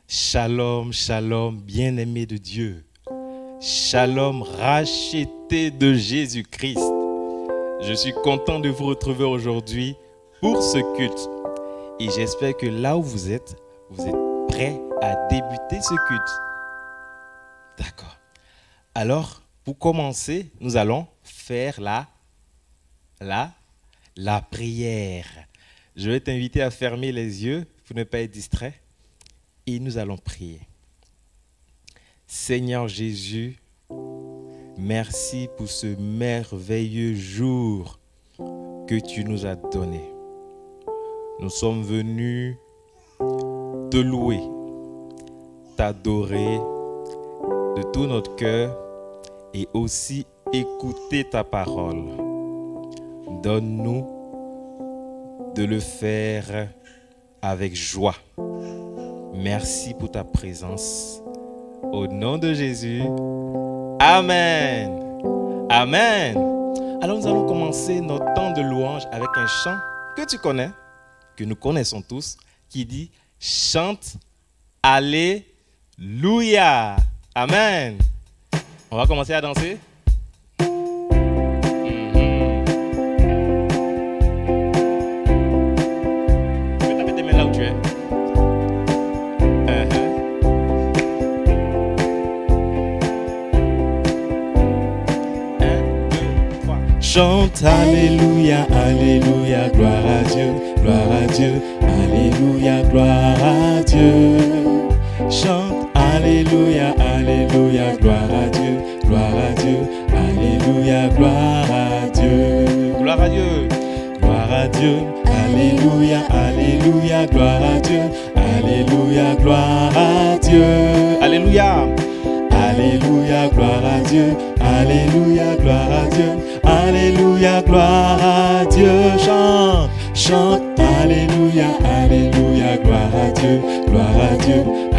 Shalom, shalom, bien-aimé de Dieu. Shalom, racheté de Jésus-Christ. Je suis content de vous retrouver aujourd'hui pour ce culte. Et j'espère que là où vous êtes prêts à débuter ce culte. D'accord. Alors, pour commencer, nous allons faire la prière. Je vais t'inviter à fermer les yeux pour ne pas être distrait. Et nous allons prier. Seigneur Jésus, merci pour ce merveilleux jour que tu nous as donné. Nous sommes venus te louer, t'adorer de tout notre cœur et aussi écouter ta parole. Donne-nous de le faire avec joie. Merci pour ta présence. Au nom de Jésus, Amen. Amen. Alors nous allons commencer notre temps de louange avec un chant que tu connais, que nous connaissons tous, qui dit « Chante, Alléluia ». Amen. On va commencer à danser. Chante Alléluia, Alléluia, gloire à Dieu, Alléluia, gloire à Dieu. Chante Alléluia, Alléluia, gloire à Dieu, Alléluia, gloire à Dieu. Gloire à Dieu, gloire à Dieu, Alléluia, Alléluia, gloire à Dieu, Alléluia, gloire à Dieu. Alléluia. Alléluia, gloire à Dieu, Alléluia, gloire à Dieu, Alléluia, gloire à Dieu. Chante, chante, Alléluia, Alléluia, gloire à Dieu,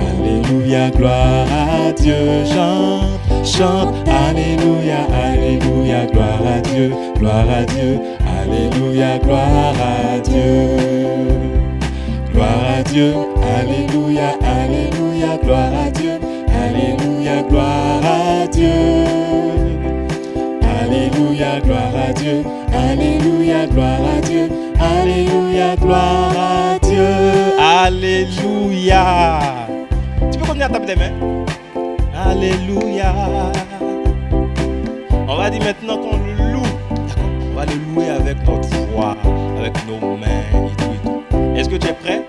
Alléluia, gloire à Dieu. Chante, chante, Alléluia, Alléluia, gloire à Dieu, Alléluia, gloire à Dieu. Gloire à Dieu, Alléluia, Alléluia, gloire à Dieu. Alléluia, gloire à Dieu. Alléluia, gloire à Dieu. Alléluia, gloire à Dieu. Alléluia, gloire à Dieu. Alléluia. Tu peux continuer à taper des mains. Alléluia. On va dire maintenant qu'on le loue. D'accord. On va le louer avec notre voix, avec nos mains et tout et tout. Est-ce que tu es prêt?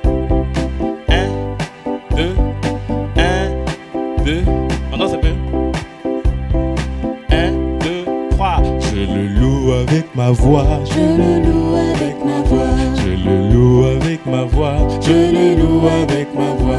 1, 2, 1, 2. On danse un peu. 1, 2, 3. Je le loue avec ma voix. Je le loue avec ma voix. Je le loue avec ma voix. Je le loue avec ma voix.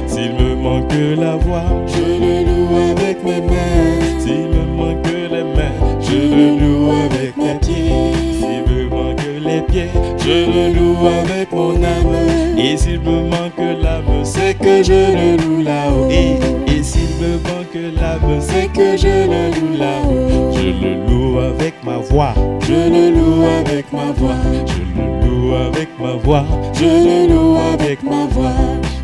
S'il me manque la voix, Je le loue avec mes mains. s'il me manque les mains, Je le loue avec mes pieds. s'il me manque les pieds, Je le loue avec mon âme. et s'il me manque l'âme, C'est que je le loue là-haut. et s'il me manque l'âme, C'est que je le loue là-haut. je le loue avec ma voix. Je le loue avec ma voix. Je le loue avec ma voix. Je le loue avec ma voix.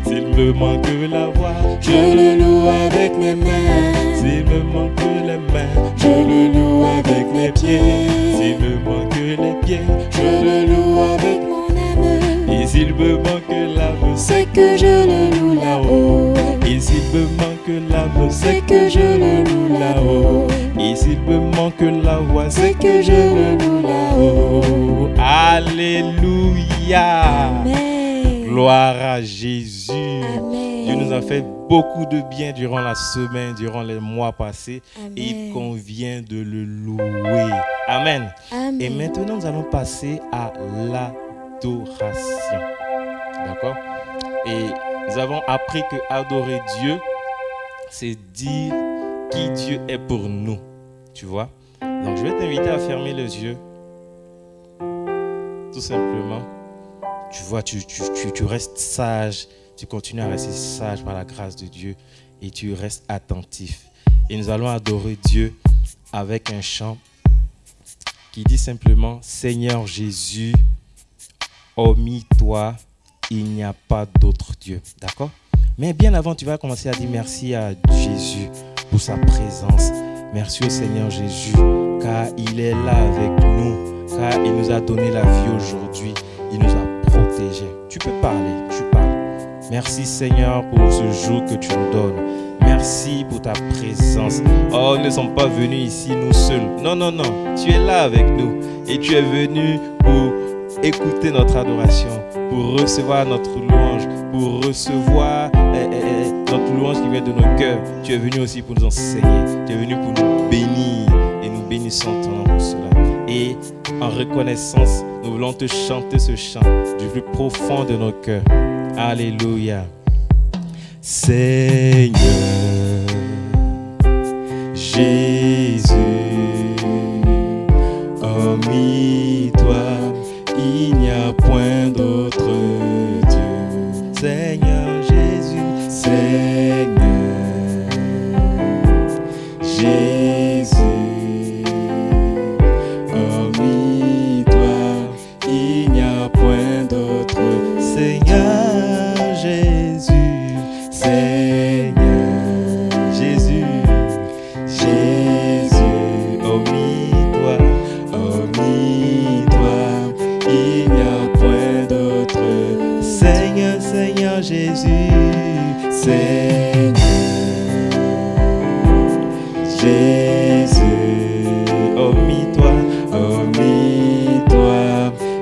S'il me manque la voix, Je le loue avec mes mains. s'il me manque les mains, Je le loue avec mes pieds. s'il me manque les pieds, Je le loue avec mon âme. et s'il me manque l'âme, C'est que je le loue là-haut. et s'il me manque l'âme, C'est que je le loue là-haut. et s'il me manque la voix, C'est que je le loue là-haut. Alléluia. Amen. Gloire à Jésus. Amen. Dieu nous a fait beaucoup de bien durant la semaine, durant les mois passés. Amen. Et il convient de le louer. Amen. Amen. Et maintenant, nous allons passer à l'adoration. D'accord? Et nous avons appris que adorer Dieu, c'est dire qui Dieu est pour nous. Tu vois? Donc, je vais t'inviter à fermer les yeux. Tout simplement. Tu vois, tu restes sage. Tu continues à rester sage par la grâce de Dieu. Et tu restes attentif. Et nous allons adorer Dieu avec un chant qui dit simplement « Seigneur Jésus, hormis toi, il n'y a pas d'autre Dieu. » D'accord? Mais bien avant, tu vas commencer à dire merci à Jésus pour sa présence. Merci au Seigneur Jésus, car il est là avec nous, car il nous a donné la vie aujourd'hui. Il nous a protégés. Tu peux parler, tu parles. Merci Seigneur pour ce jour que tu nous donnes. Merci pour ta présence. Oh, nous ne sommes pas venus ici nous seuls. Non, non, non. Tu es là avec nous. Et tu es venu pour écouter notre adoration, pour recevoir notre louange, pour recevoir notre louange qui vient de nos cœurs. Tu es venu aussi pour nous enseigner. Tu es venu pour nous bénir. Et nous bénissons ton nom pour cela. Et en reconnaissance, nous voulons te chanter ce chant du plus profond de nos cœurs. Alléluia. Seigneur Jésus, hormis toi, il n'y a point d'autre Dieu. Seigneur Jésus, Seigneur Jésus, hormis toi, il n'y a point d'autre. Seigneur Jésus, Seigneur Jésus, Jésus, hormis toi, il n'y a point d'autre. Seigneur, Seigneur Jésus, Seigneur Jésus, hormis toi,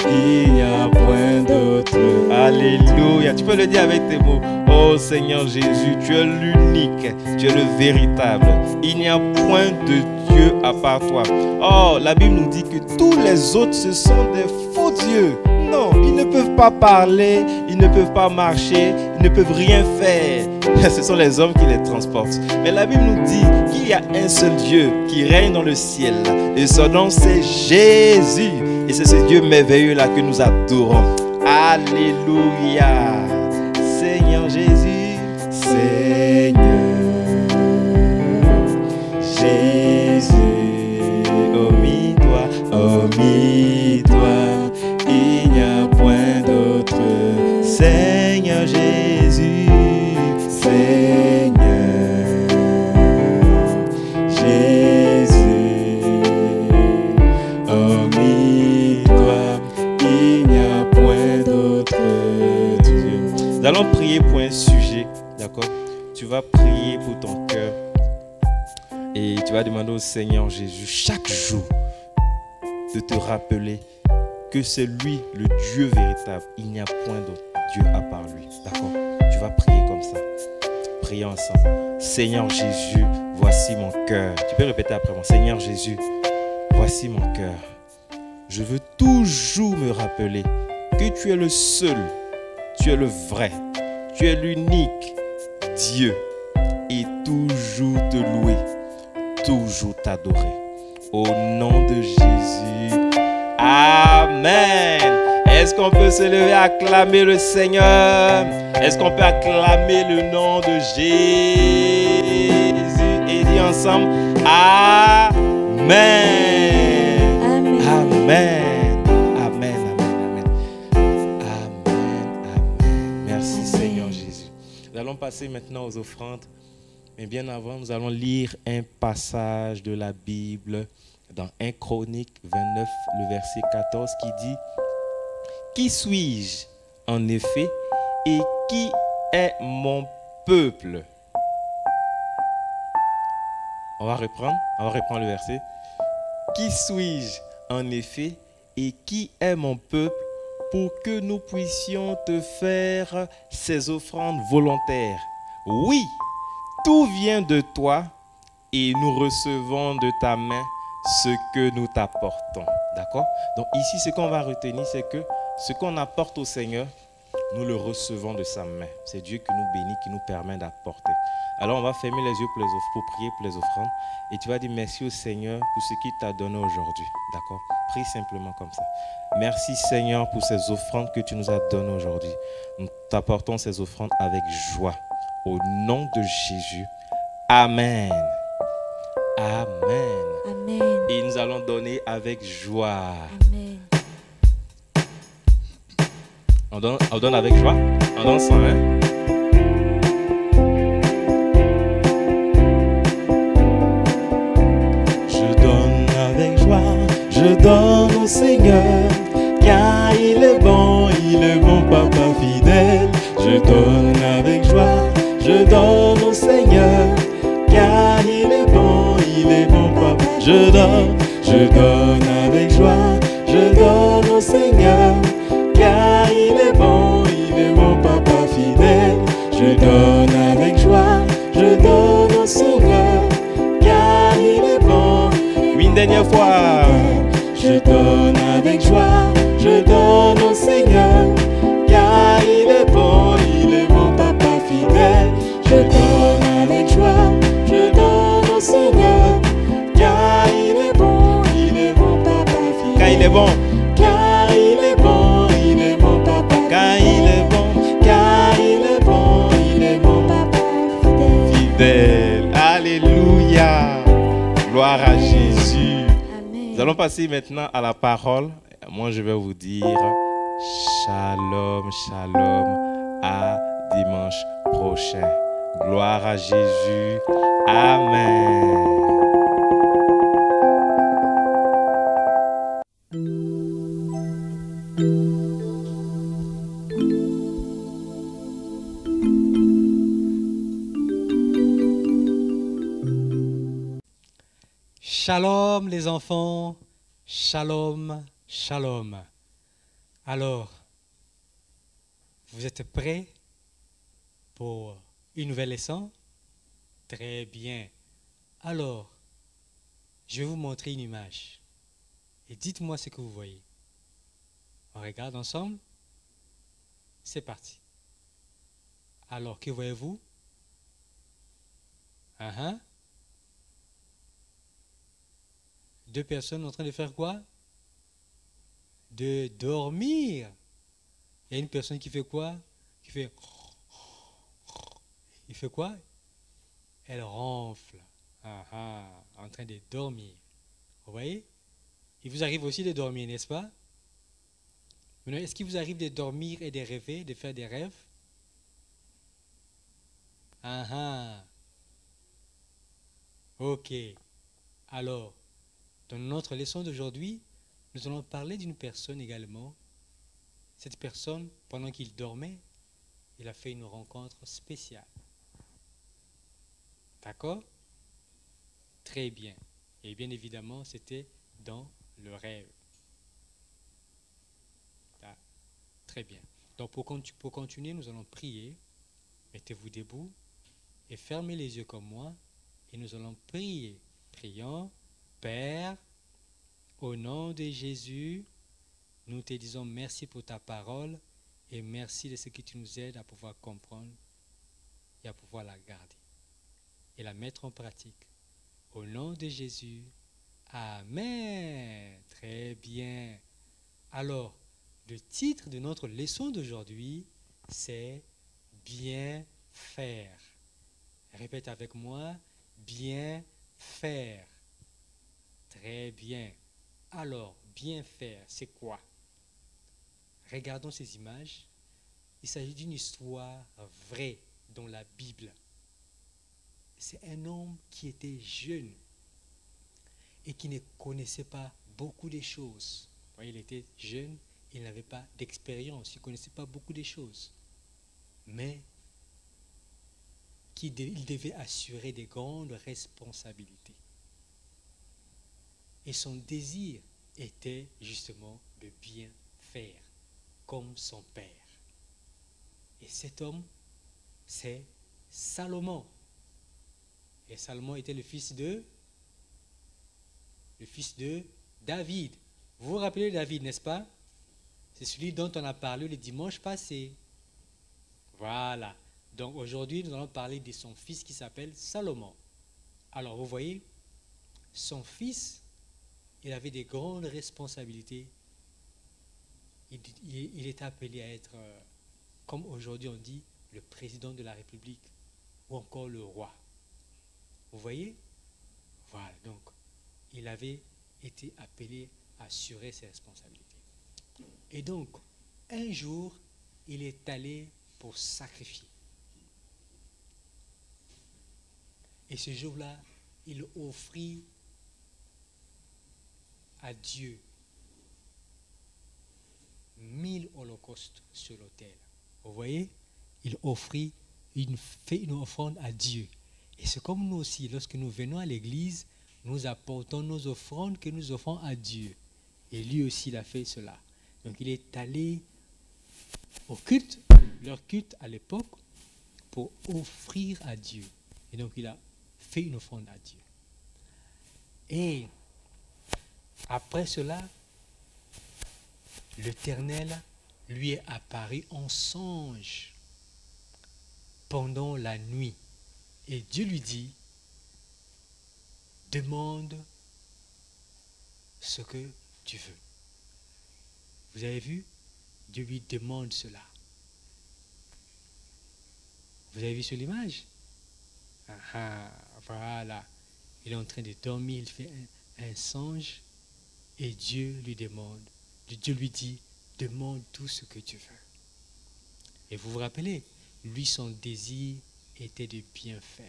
il n'y a point d'autre. Alléluia. Tu peux le dire avec tes mots. Oh Seigneur Jésus, tu es l'unique, tu es le véritable. Il n'y a point de Dieu à part toi. Oh, la Bible nous dit que tous les autres, ce sont des faux dieux. Non, ils ne peuvent pas parler, ils ne peuvent pas marcher, ils ne peuvent rien faire. Ce sont les hommes qui les transportent. Mais la Bible nous dit qu'il y a un seul Dieu qui règne dans le ciel. Et son nom, c'est Jésus. Et c'est ce Dieu merveilleux là que nous adorons. Alléluia. Seigneur Jésus, Seigneur Jésus, hormis toi, il n'y a point d'autre. Seigneur Jésus, Seigneur Jésus, hormis toi, il n'y a point d'autre Dieu. Nous allons prier pour un sujet, d'accord? Tu vas prier pour ton cœur et tu vas demander au Seigneur Jésus chaque jour de te rappeler que c'est lui, le Dieu véritable. Il n'y a point d'autre Dieu à part lui, d'accord? Tu vas prier comme ça. Priez ensemble. Seigneur Jésus, voici mon cœur. Tu peux répéter après moi. Seigneur Jésus, voici mon cœur. Je veux toujours me rappeler que tu es le seul, tu es le vrai, tu es l'unique Dieu et toujours te louer, toujours t'adorer. Au nom de Jésus, Amen. Est-ce qu'on peut se lever à acclamer le Seigneur? Est-ce qu'on peut acclamer le nom de Jésus et dire ensemble Amen. Amen. Amen. Amen. Amen. Amen. Amen. Merci Seigneur Jésus. Nous allons passer maintenant aux offrandes. Mais bien avant, nous allons lire un passage de la Bible dans 1 Chronique 29, le verset 14 qui dit « Qui suis-je en effet et qui est mon peuple ?» On va reprendre le verset. « Qui suis-je en effet et qui est mon peuple pour que nous puissions te faire ces offrandes volontaires? Oui, tout vient de toi et nous recevons de ta main ce que nous t'apportons. » D'accord? Donc ici, ce qu'on va retenir, c'est que ce qu'on apporte au Seigneur, nous le recevons de sa main. C'est Dieu qui nous bénit, qui nous permet d'apporter. Alors on va fermer les yeux pour prier pour les offrandes. Et tu vas dire merci au Seigneur pour ce qu'il t'a donné aujourd'hui. D'accord? Prie simplement comme ça. Merci Seigneur pour ces offrandes que tu nous as données aujourd'hui. Nous t'apportons ces offrandes avec joie. Au nom de Jésus. Amen. Amen. Amen. Et nous allons donner avec joie. Amen. On donne avec joie. On donne sans, hein? je donne au Seigneur, car il est bon, papa. Je donne avec joie, je donne au Seigneur, car il est bon, papa fidèle. Je donne avec joie, je donne au Seigneur, car il est bon. Une dernière fois, je donne avec joie, je donne au Seigneur, car il est bon, papa fidèle. Je donne avec joie, je donne au Seigneur, car il est bon, papa fidèle. Car il est bon, car il est bon, papa. Car il est bon, car il est bon, papa fidèle. Alléluia, gloire à Jésus. Amen. Nous allons passer maintenant à la parole. Moi, je vais vous dire shalom, shalom, à dimanche prochain. Gloire à Jésus. Amen. Shalom les enfants, shalom, shalom. Alors, vous êtes prêts pour une nouvelle leçon? Très bien. Alors, je vais vous montrer une image. Et dites-moi ce que vous voyez. On regarde ensemble. C'est parti. Alors, que voyez-vous? Deux personnes en train de faire quoi? De dormir. Il y a une personne qui fait quoi? Qui fait... Il fait quoi? Elle ronfle. En train de dormir. Vous voyez? Il vous arrive aussi de dormir, n'est-ce pas? Maintenant, est-ce qu'il vous arrive de dormir et de rêver, de faire des rêves? Ok. Alors, dans notre leçon d'aujourd'hui, nous allons parler d'une personne également. Cette personne, pendant qu'il dormait, il a fait une rencontre spéciale. D'accord? Très bien. Et bien évidemment, c'était dans le rêve. Très bien. Donc pour continuer, nous allons prier. Mettez-vous debout et fermez les yeux comme moi. Et nous allons prier. Prions. Père, au nom de Jésus, nous te disons merci pour ta parole et merci de ce que tu nous aides à pouvoir comprendre et à pouvoir la garder et la mettre en pratique. Au nom de Jésus, Amen. Très bien. Alors, le titre de notre leçon d'aujourd'hui, c'est bien faire. Répète avec moi, bien faire. Très bien. Alors, bien faire, c'est quoi? Regardons ces images. Il s'agit d'une histoire vraie dans la Bible. C'est un homme qui était jeune et qui ne connaissait pas beaucoup de choses. Vous voyez, il était jeune, il n'avait pas d'expérience, il ne connaissait pas beaucoup de choses. Mais il devait assurer des grandes responsabilités. Et son désir était justement de bien faire, comme son père. Et cet homme, c'est Salomon. Et Salomon était le fils de David. Vous vous rappelez de David, n'est-ce pas? C'est celui dont on a parlé le dimanche passé. Voilà. Donc aujourd'hui, nous allons parler de son fils qui s'appelle Salomon. Alors vous voyez, son fils, il avait des grandes responsabilités. Il est appelé à être, comme aujourd'hui on dit, le président de la République ou encore le roi. Vous voyez? Voilà, donc il avait été appelé à assurer ses responsabilités. Et donc, un jour, il est allé pour sacrifier. Et ce jour-là, il offrit à Dieu 1000 holocaustes sur l'autel. Vous voyez? Il offrit fait une offrande à Dieu. Et c'est comme nous aussi, lorsque nous venons à l'église, nous apportons nos offrandes que nous offrons à Dieu. Et lui aussi, il a fait cela. Donc il est allé au culte, leur culte à l'époque, pour offrir à Dieu. Et donc il a fait une offrande à Dieu. Et après cela, l'Éternel lui est apparu en songe pendant la nuit. Et Dieu lui dit, demande ce que tu veux. Vous avez vu? Dieu lui demande cela. Vous avez vu sur l'image? Voilà. Il est en train de dormir, il fait un songe et Dieu lui demande, Dieu lui dit, demande tout ce que tu veux. Et vous vous rappelez, lui, son désir était de bien faire.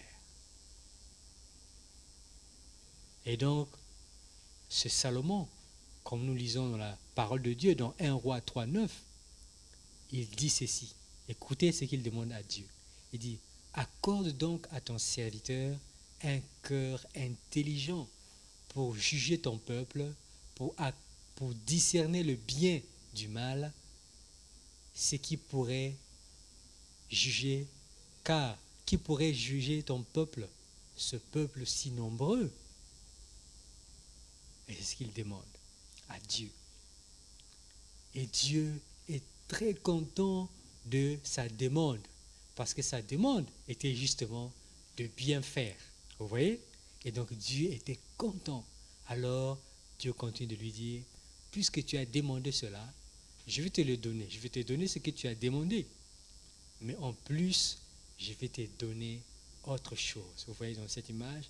Et donc, ce Salomon, comme nous lisons dans la parole de Dieu, dans 1 Roi 3,9, il dit ceci. Écoutez ce qu'il demande à Dieu. Il dit, accorde donc à ton serviteur un cœur intelligent pour juger ton peuple, pour discerner le bien du mal, ce qui pourrait juger, car qui pourrait juger ton peuple, ce peuple si nombreux? Et c'est ce qu'il demande à Dieu. Et Dieu est très content de sa demande, parce que sa demande était justement de bien faire. Vous voyez? Et donc Dieu était content. Alors Dieu continue de lui dire, puisque tu as demandé cela, je vais te le donner. Je vais te donner ce que tu as demandé. Mais en plus, je vais te donner autre chose. Vous voyez dans cette image,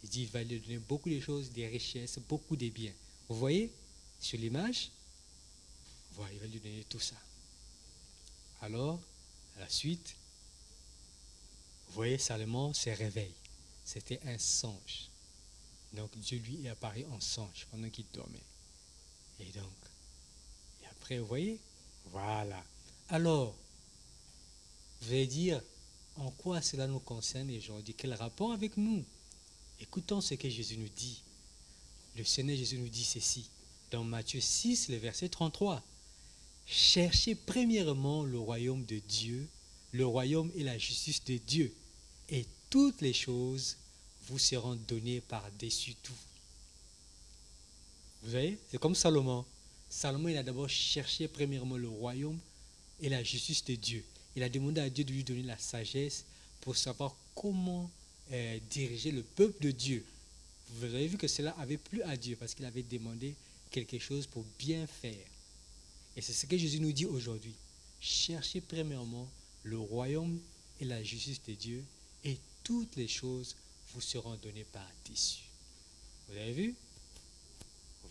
il dit, il va lui donner beaucoup de choses, des richesses, beaucoup de biens. Vous voyez sur l'image? Voilà, il va lui donner tout ça. Alors, à la suite, vous voyez, Salomon se réveille. C'était un songe. Donc Dieu lui est apparu en songe pendant qu'il dormait. Et après, vous voyez? Voilà. Alors, vous allez dire, en quoi cela nous concerne aujourd'hui? Quel rapport avec nous? Écoutons ce que Jésus nous dit. Le Seigneur Jésus nous dit ceci, dans Matthieu 6, le verset 33. Cherchez premièrement le royaume de Dieu, le royaume et la justice de Dieu, et toutes les choses vous seront données par-dessus tout. Vous voyez? C'est comme Salomon. Salomon, il a d'abord cherché premièrement le royaume et la justice de Dieu. Il a demandé à Dieu de lui donner la sagesse pour savoir comment diriger le peuple de Dieu. Vous avez vu que cela avait plu à Dieu parce qu'il avait demandé quelque chose pour bien faire. Et c'est ce que Jésus nous dit aujourd'hui. Cherchez premièrement le royaume et la justice de Dieu et toutes les choses vous seront données par-dessus. Vous avez vu?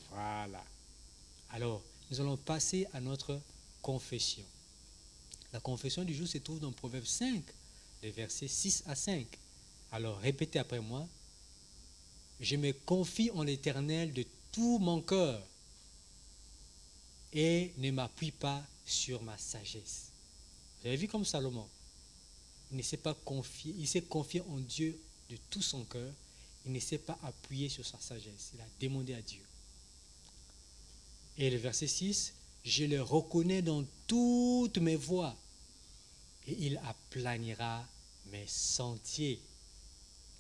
Voilà. Alors, nous allons passer à notre confession. La confession du jour se trouve dans Proverbe 5, les versets 6 à 5. Alors, répétez après moi. Je me confie en l'Éternel de tout mon cœur et ne m'appuie pas sur ma sagesse. Vous avez vu comme Salomon, il ne s'est pas confié, il s'est confié en Dieu de tout son cœur, il ne s'est pas appuyé sur sa sagesse, il a demandé à Dieu. Et le verset 6, je le reconnais dans toutes mes voies et il aplanira mes sentiers.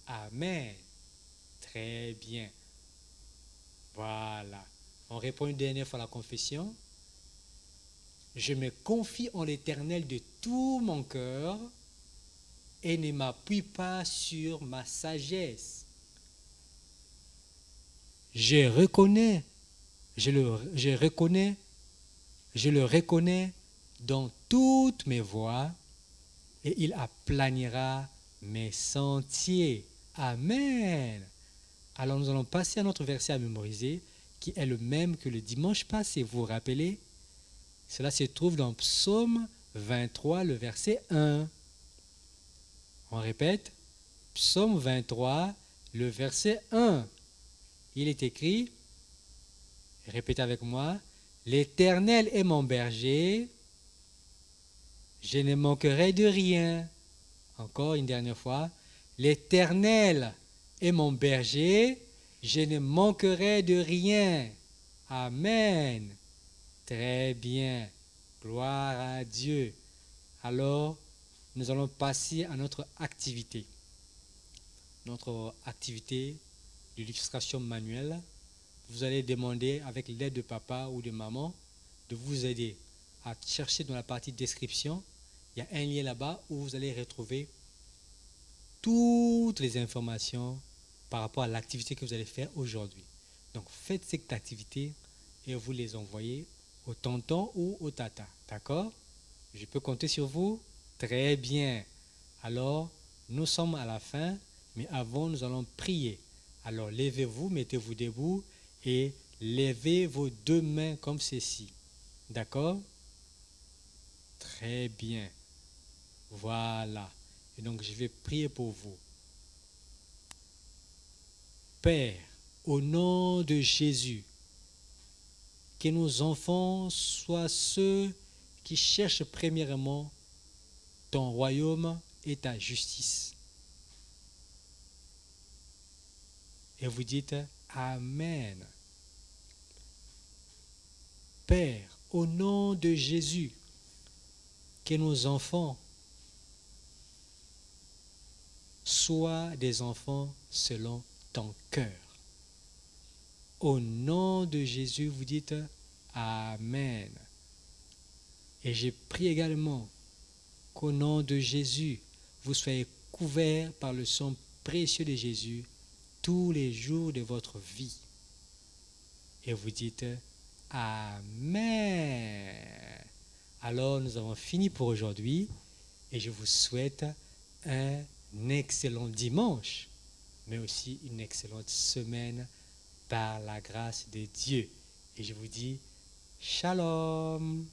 Amen. Très bien. Voilà. On répond une dernière fois à la confession. Je me confie en l'Éternel de tout mon cœur et ne m'appuie pas sur ma sagesse. Je le reconnais dans toutes mes voies et il aplanira mes sentiers. Amen. Alors nous allons passer à notre verset à mémoriser qui est le même que le dimanche passé. Vous vous rappelez? Cela se trouve dans Psaume 23, le verset 1. On répète, Psaume 23, le verset 1. Il est écrit, répétez avec moi, l'Éternel est mon berger, je ne manquerai de rien. Encore une dernière fois. L'Éternel est mon berger, je ne manquerai de rien. Amen. Très bien. Gloire à Dieu. Alors, nous allons passer à notre activité. Notre activité d'illustration manuelle. Vous allez demander avec l'aide de papa ou de maman de vous aider à chercher dans la partie description. Il y a un lien là-bas où vous allez retrouver toutes les informations par rapport à l'activité que vous allez faire aujourd'hui. Donc faites cette activité et vous les envoyez au tonton ou au tata. D'accord? Je peux compter sur vous? Très bien. Alors, nous sommes à la fin, mais avant, nous allons prier. Alors, levez-vous, mettez-vous debout et levez vos deux mains comme ceci. D'accord? Très bien. Voilà. Et donc, je vais prier pour vous. Père, au nom de Jésus, que nos enfants soient ceux qui cherchent premièrement ton royaume et ta justice. Et vous dites Amen. Père, au nom de Jésus, que nos enfants soient des enfants selon ton cœur. Au nom de Jésus, vous dites Amen. Et je prie également qu'au nom de Jésus, vous soyez couverts par le sang précieux de Jésus tous les jours de votre vie. Et vous dites Amen. Alors nous avons fini pour aujourd'hui et je vous souhaite un excellent dimanche, mais aussi une excellente semaine par la grâce de Dieu. Et je vous dis Shalom.